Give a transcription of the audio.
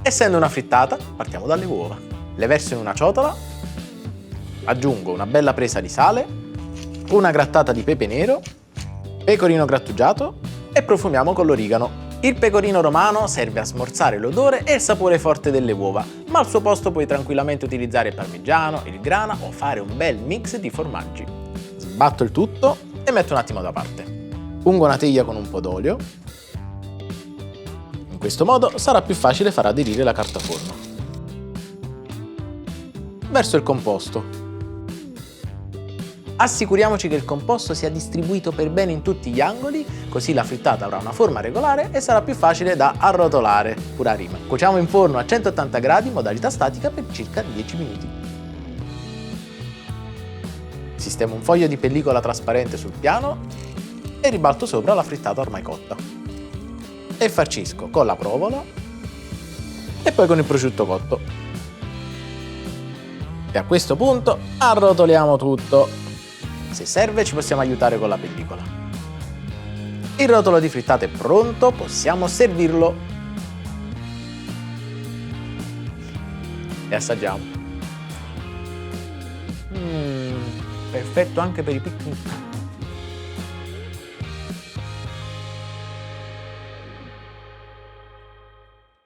Essendo una frittata, partiamo dalle uova. Le verso in una ciotola, aggiungo una bella presa di sale, una grattata di pepe nero, pecorino grattugiato e profumiamo con l'origano. Il pecorino romano serve a smorzare l'odore e il sapore forte delle uova, ma al suo posto puoi tranquillamente utilizzare il parmigiano, il grana o fare un bel mix di formaggi. Sbatto il tutto e metto un attimo da parte. Ungo una teglia con un po' d'olio. In questo modo sarà più facile far aderire la carta forno. Verso il composto. Assicuriamoci che il composto sia distribuito per bene in tutti gli angoli, così la frittata avrà una forma regolare e sarà più facile da arrotolare, pura rima. Cuociamo in forno a 180 gradi, modalità statica, per circa 10 minuti. Sistemo un foglio di pellicola trasparente sul piano e ribalto sopra la frittata ormai cotta. E farcisco con la provola e poi con il prosciutto cotto. E a questo punto arrotoliamo tutto. Se serve ci possiamo aiutare con la pellicola. Il rotolo di frittata è pronto, possiamo servirlo. E assaggiamo. Perfetto anche per i picnic.